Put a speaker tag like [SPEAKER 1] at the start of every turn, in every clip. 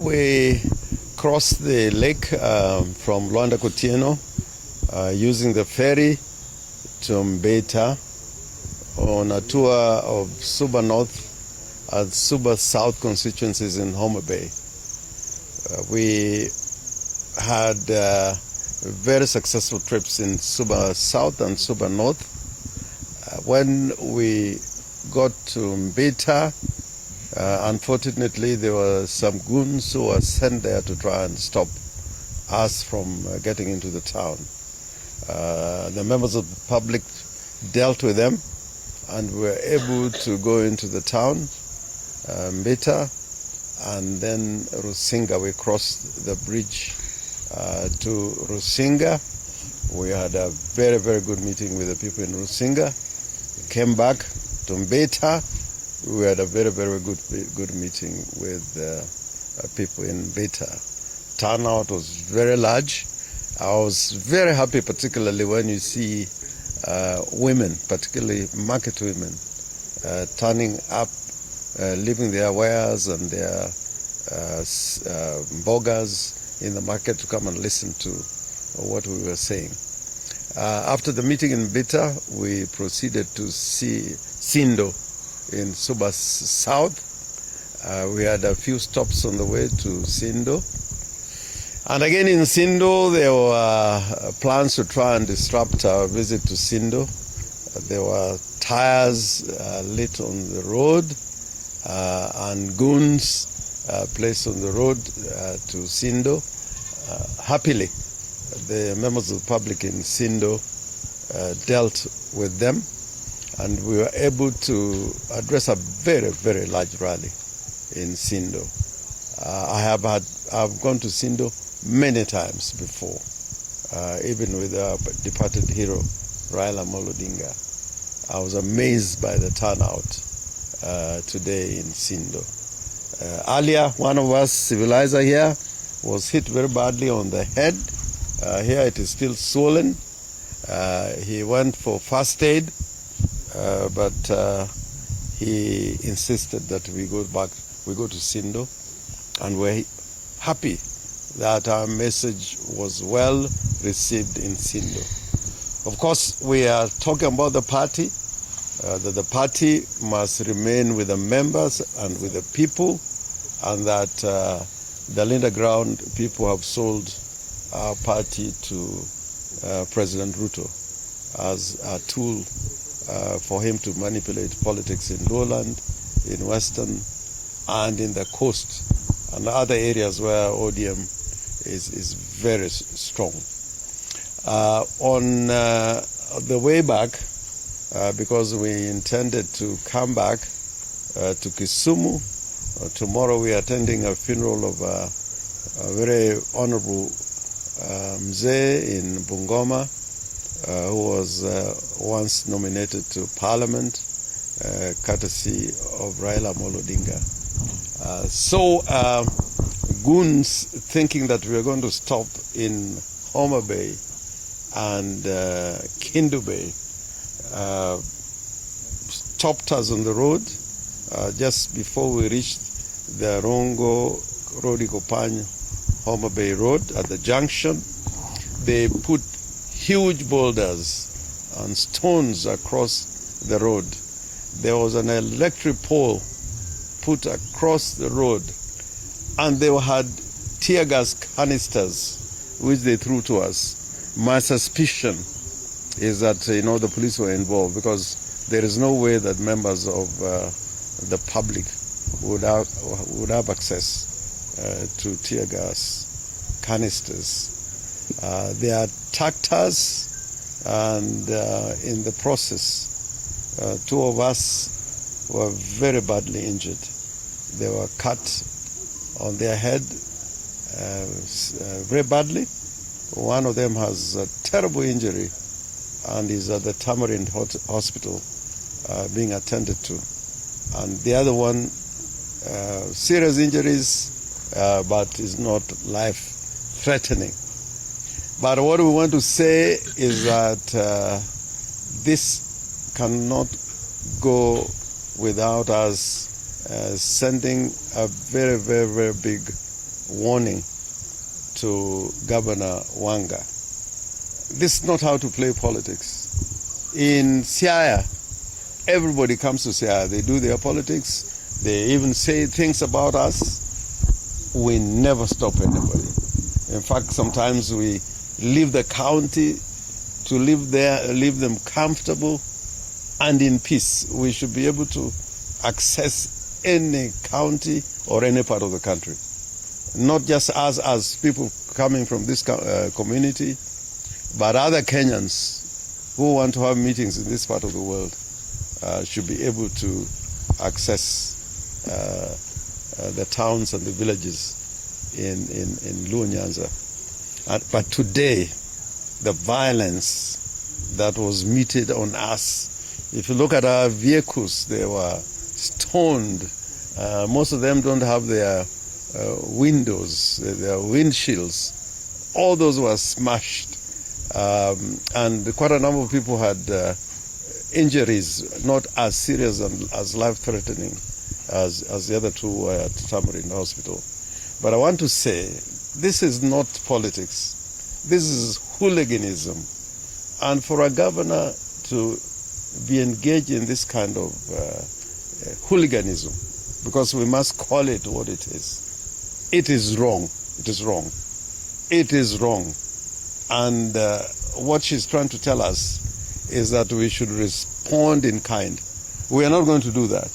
[SPEAKER 1] We crossed the lake from Luanda Kotieno using the ferry to Mbeta on a tour of Suba North and Suba South constituencies in Homabay. We had very successful trips in Suba South and Suba North. When we got to Mbeta, unfortunately, there were some goons who were sent there to try and stop us from getting into the town. The members of the public dealt with them, and we were able to go into the town, Mbeta, and then Rusinga. We crossed the bridge to Rusinga. We had a very, very good meeting with the people in Rusinga. We came back to Mbeta. We had a very, very good meeting with people in Mbeta. Turnout was very large. I was very happy, particularly when you see women, particularly market women, turning up, leaving their wares and their boggers in the market to come and listen to what we were saying. After the meeting in Mbeta, we proceeded to see Sindo in Suba South. We had a few stops on the way to Sindo. And again in Sindo, there were plans to try and disrupt our visit to Sindo. There were tires lit on the road and goons placed on the road to Sindo. Happily, the members of the public in Sindo dealt with them, and we were able to address a very, very large rally in Sindo. I've gone to Sindo many times before, even with our departed hero, Raila Amolo Odinga. I was amazed by the turnout today in Sindo. Earlier, one of us, civilizer here, was hit very badly on the head. Here it is still swollen. He went for first aid, but he insisted that we go to Sindo, and we're happy that our message was well received in Sindo. Of course, we are talking about the party, that the party must remain with the members and with the people, and that the Linda Ground people have sold our party to President Ruto as a tool for him to manipulate politics in lowland, in western, and in the coast, and other areas where ODM is very strong. On the way back, because we intended to come back to Kisumu, tomorrow we are attending a funeral of a very honorable Mzee in Bungoma, who was once nominated to Parliament, courtesy of Raila Amolo Odinga. So goons thinking that we are going to stop in Homabay and Kindu Bay stopped us on the road just before we reached the Orengo Rodikopany Homabay Road at the junction. They put huge boulders and stones across the road. There was an electric pole put across the road, and they had tear gas canisters which they threw to us. My suspicion is that the police were involved, because there is no way that members of the public would have access to tear gas canisters. They attacked us, and in the process, two of us were very badly injured. They were cut on their head very badly. One of them has a terrible injury and is at the Tamarind Hospital being attended to. And the other one, serious injuries, but is not life-threatening. But what we want to say is that this cannot go without us sending a very, very, very big warning to Governor Wanga. This is not how to play politics. In Siaya, everybody comes to Siaya. They do their politics. They even say things about us. We never stop anybody. In fact, sometimes we leave the county to live there, leave them comfortable and in peace. We should be able to access any county or any part of the country. Not just us as people coming from this community, but other Kenyans who want to have meetings in this part of the world should be able to access the towns and the villages in Luo Nyanza. But today, the violence that was meted on us, if you look at our vehicles, they were stoned. Most of them don't have their windows, their windshields. All those were smashed. And quite a number of people had injuries, not as serious and as life-threatening as the other two were at Tamarind Hospital. But I want to say, this is not politics. This is hooliganism. And for a governor to be engaged in this kind of hooliganism, because we must call it what it is wrong. It is wrong. It is wrong. And what she's trying to tell us is that we should respond in kind. We are not going to do that.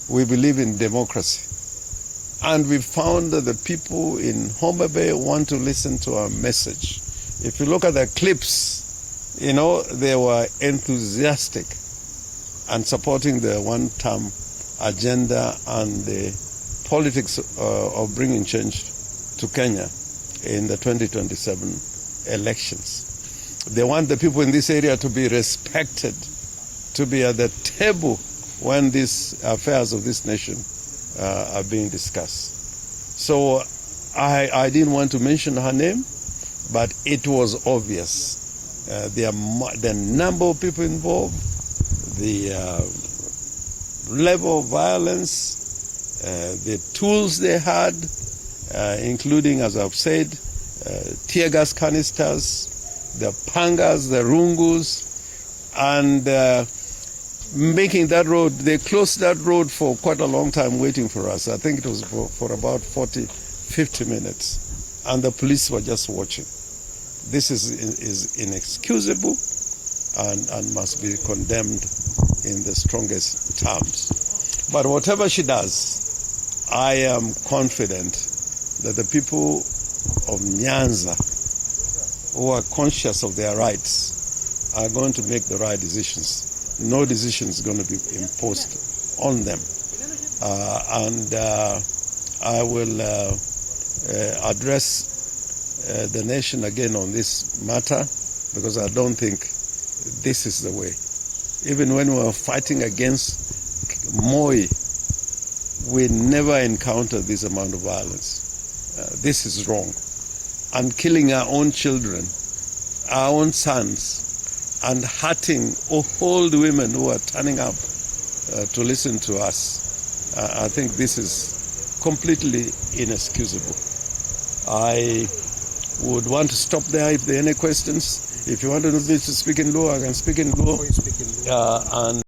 [SPEAKER 1] We believe in democracy. And we found that the people in Homabay want to listen to our message. If you look at the clips, you know, they were enthusiastic and supporting the one-term agenda and the politics of bringing change to Kenya in the 2027 elections. They want the people in this area to be respected, to be at the table when these affairs of this nation are being discussed. So I didn't want to mention her name, but it was obvious. The number of people involved, the level of violence, the tools they had, including, as I've said, tear gas canisters, the pangas, the rungus, and making that road, they closed that road for quite a long time waiting for us. I think it was for about 40, 50 minutes. And the police were just watching. This is inexcusable and must be condemned in the strongest terms. But whatever she does, I am confident that the people of Nyanza who are conscious of their rights are going to make the right decisions. No decision is going to be imposed on them. I will address the nation again on this matter, because I don't think this is the way. Even when we were fighting against Moi, we never encountered this amount of violence. This is wrong. And killing our own children, our own sons, and hurting old women who are turning up to listen to us. I think this is completely inexcusable. I would want to stop there if there are any questions. If you want me to speak in Luo, I can speak in Luo. And